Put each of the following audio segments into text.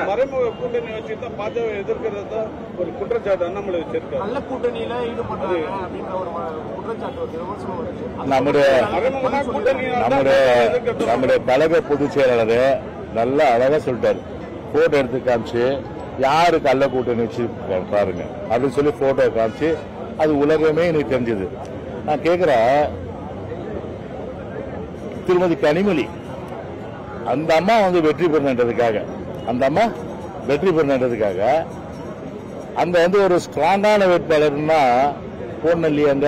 மறைமுக கூட்டணி வச்சுட்டு பாஜக எதிர்க்கிறதா ஒரு குற்றச்சாட்டு அண்ணாமலை வச்சிருக்காரு. நல்ல கூட்டணியில ஈடுபட்டாங்க அப்படின்ற ஒரு குற்றச்சாட்டு நம்முடைய கழக பொதுச் செயலாளர் நல்லா அழகா சொல்லிட்டாரு. போட்டோ எடுத்து காமிச்சு யாரு கள்ள கூட்டணி வச்சு பாருங்க அப்படின்னு சொல்லி போட்டோ காமிச்சு அது உலகமே எனக்கு தெரிஞ்சது. நான் கேட்கிறேன், திருமதி கனிமொழி அந்த அம்மா வந்து வெற்றி பெறணுன்றதுக்காக அந்த வந்து ஒரு ஸ்ட்ராங்கான வேட்பாளர்னா போன இல்லையாங்க.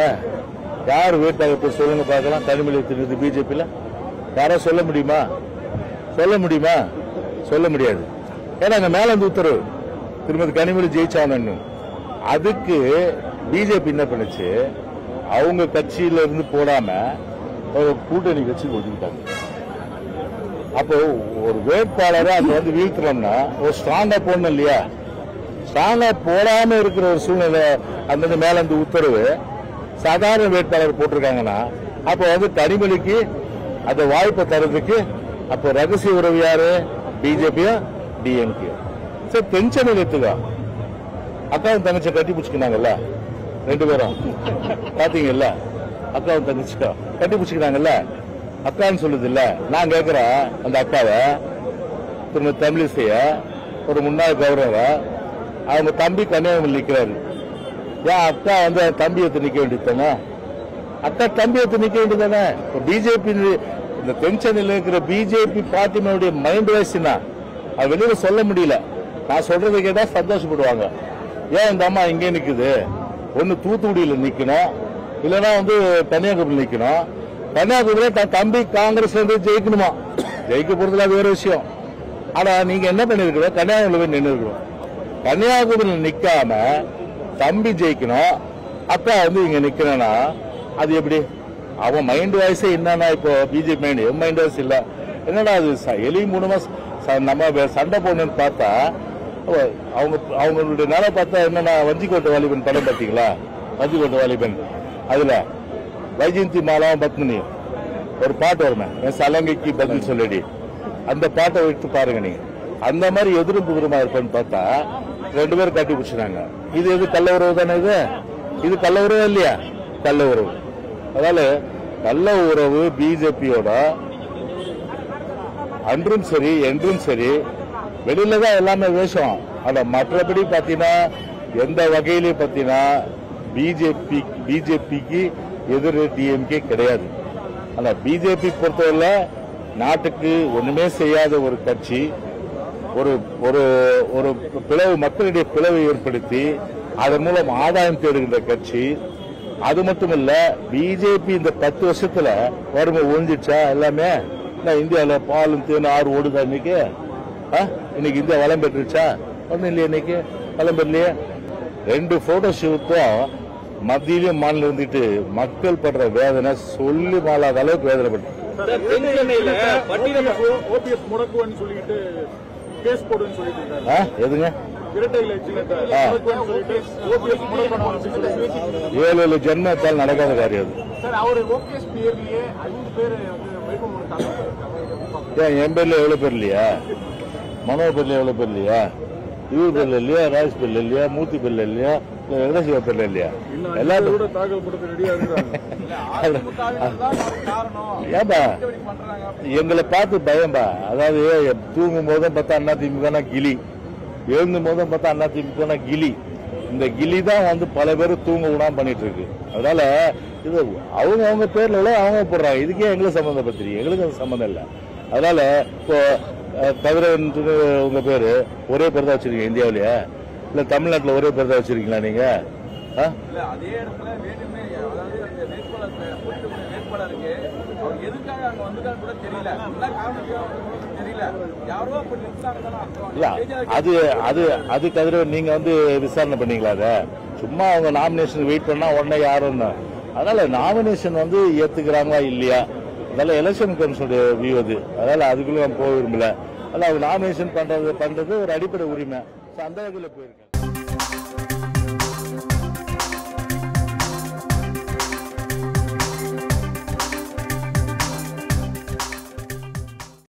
யார் வேட்பாளர் சொல்லுங்க பார்க்கலாம். கனிமொழி தெரியுது பிஜேபியில யாரோ சொல்ல முடியுமா? சொல்ல முடியாது. ஏன்னா அங்க மேல வந்து உத்தரவு திருமதி கனிமொழி ஜெயிச்சாங்கன்னு. அதுக்கு பிஜேபி என்ன பண்ணுச்சு, அவங்க கட்சியில இருந்து போடாம கூட்டணி கட்சி ஒதுக்கிட்டாங்க. அப்போ ஒரு வேட்பாளரை அங்க வந்து வீழ்த்தணும்னா ஒரு ஸ்ட்ராங்கா போடணும் இல்லையா? ஸ்ட்ராங்கா போடாம இருக்கிற ஒரு சூழ்நிலை அந்த மேல இருந்து உத்தரவு சாதாரண வேட்பாளர் போட்டிருக்காங்கன்னா அப்போ வந்து கனிமொழிக்கு அந்த வாய்ப்பை தரதுக்கு அப்போ ரகசிய உறவு யாரு? பிஜேபியா டிஎம்கே? சரி, டென்ஷன் எடுத்துக்கா. அக்காவும் தங்கச்சி கட்டி பிடிச்சிக்கினாங்கல்ல, 2 பேரும் பாத்தீங்கல்ல. அக்காவும் தங்கச்சிக்கா கட்டி பிடிச்சிக்கிறாங்கல்ல, அக்கான்னு சொல்லுது இல்ல. நான் கேட்கிறேன், அந்த அக்காவை திரும்ப தமிழிசைய ஒரு முன்னாள் கௌரவ அவங்க தம்பி கன்னியாகுமரி நிற்கிறாரு. ஏன் அக்கா வந்து தம்பி எடுத்து நிக்க வேண்டியதானே? அக்கா தம்பி எடுத்து நிக்க வேண்டியதானே? பிஜேபி இந்த டென்ஷனில் இருக்கிற பிஜேபி பார்ட்டினுடைய மைண்ட் வாய்ஸ்னா அது வெளியில சொல்ல முடியல. நான் சொல்றதை கேட்டா சந்தோஷப்படுவாங்க. ஏன் இந்த அம்மா இங்கே நிக்குது? ஒன்னு தூத்துக்குடியில நிக்கணும், இல்லைன்னா வந்து கன்னியாகுமரி நிக்கணும். கன்னியாகுமரியில தம்பி காங்கிரஸ்ல இருந்து ஜெயிக்கணுமா? ஜெயிக்க போறதுல அது வேற விஷயம். ஆனா நீங்க என்ன பண்ணிருக்கணும், கன்னியாகுமரியில போய் நின்று இருக்கணும். கன்னியாகுமரியில் நிக்காம தம்பி ஜெயிக்கணும், அக்கா வந்து இங்க நிக்கணும்னா அது எப்படி? அவன் மைண்ட் வாய்ஸே என்னன்னா இப்போ பிஜேபி மைண்ட் வாய்ஸ் இல்ல. என்னடா அது எலி மூலமா நம்ம சண்டை போடணும்னு பார்த்தா அவங்களுடைய நிலை பார்த்தா என்னன்னா வஞ்சிக்கோட்டை வாலிபன் படம் பார்த்தீங்களா? வஞ்சிக்கோட்டை வாலிபன் அதுல வைஜெயந்தி மாலாவும் பத்மினியும் ஒரு பாட்டு வருமே, என் சலங்கைக்கு பதில் சொல்லடி, அந்த பாட்டை விட்டு பாருங்க நீங்க. அந்த மாதிரி எதிரும் புதிரமா இருப்பேன்னு பார்த்தா 2 பேரும் கட்டி பிடிச்சாங்க. இது எது கள்ள உறவு தானே? இது கள்ள உறவு இல்லையா? கள்ள உறவு. அதனால கள்ள உறவு பிஜேபியோட அன்றும் சரி என்றும் சரி வெளியில தான் எல்லாமே வேஷம். ஆனா மற்றபடி பாத்தீங்கன்னா எந்த வகையிலையும் பாத்தீங்கன்னா பிஜேபிக்கு எதிர் டிஎம்கே கிடையாது. ஆனா பிஜேபி பொறுத்தவரை நாட்டுக்கு ஒண்ணுமே செய்யாத ஒரு கட்சி, ஒரு ஒரு பிளவு, மக்களுடைய பிளவை ஏற்படுத்தி அதன் மூலம் ஆதாயம் தேடுகின்ற கட்சி. அது மட்டும் இல்ல, பிஜேபி இந்த 10 வருஷத்துல வறுமை ஒழிஞ்சிச்சா? எல்லாமே இந்தியாவில் பாலும் தேனும் ஆறு ஓடுதா? இன்னைக்கு இந்தியா வளம் பெற்றுச்சா? ஒன்னும் இல்லையா? இன்னைக்கு வளம் பெறலையே. 2 போட்டோ ஷூட்டும் மத்தியிலும் மாநிலம் இருந்துட்டு மக்கள் படுற வேதனை சொல்லி மாளாத அளவுக்கு வேதனைப்பட்டு எதுங்க 7 ஜென்மத்தால் நடக்காத காரியம் அது. ஏன் என் பேர்ல எவ்வளவு பேர் இல்லையா? மனோ பேர்ல எவ்வளவு பேர் இல்லையா? இவர் பேர்ல இல்லையா? ராஜ் பேர்ல இல்லையா? மூர்த்தி பேர்ல இல்லையா? வெங்கடேஸ்வர பேர்ல இல்லையா? எல்லாரும் ஏன்பா எங்களை பார்த்து பயம்பா. அதாவது தூங்கும் போதும் பார்த்தா அண்ணா திமுக கிளி, எழுந்தும் போதும் பார்த்தா அண்ணா திமுக கிளி. இந்த கிளி தான் வந்து பல பேர் தூங்க விடாம பண்ணிட்டு இருக்கு. அதனால இது அவங்க பேர்ல அவங்க போடுறாங்க. இதுக்கே எங்களுக்கு சம்பந்தப்பட்டிருக்கு, எங்களுக்கு அது சம்பந்தம் இல்லை. அதனால இப்போ கதிரவன் உங்க பேரு ஒரே பேர் தான் வச்சிருக்கீங்க இந்தியாவிலேயே? இல்ல தமிழ்நாட்டில் ஒரே பேர் தான் வச்சிருக்கீங்களா நீங்க? அது கதிரவன் நீங்க வந்து விசாரணை பண்ணீங்களா? அத சும்மா அவங்க நாமினேஷன் வெயிட் பண்ணா உடனே யாரும். அதனால நாமினேஷன் வந்து ஏத்துக்கிறாங்களா இல்லையா? அதனால எலெக்ஷன் கமிஷனுடைய வியூ அது. அதனால அதுக்குள்ள நம்ம போக விரும்பல. அதனால அவங்க நாமினேஷன் பண்றது ஒரு அடிப்படை உரிமை. அந்த வகையில் போயிருக்கேன்.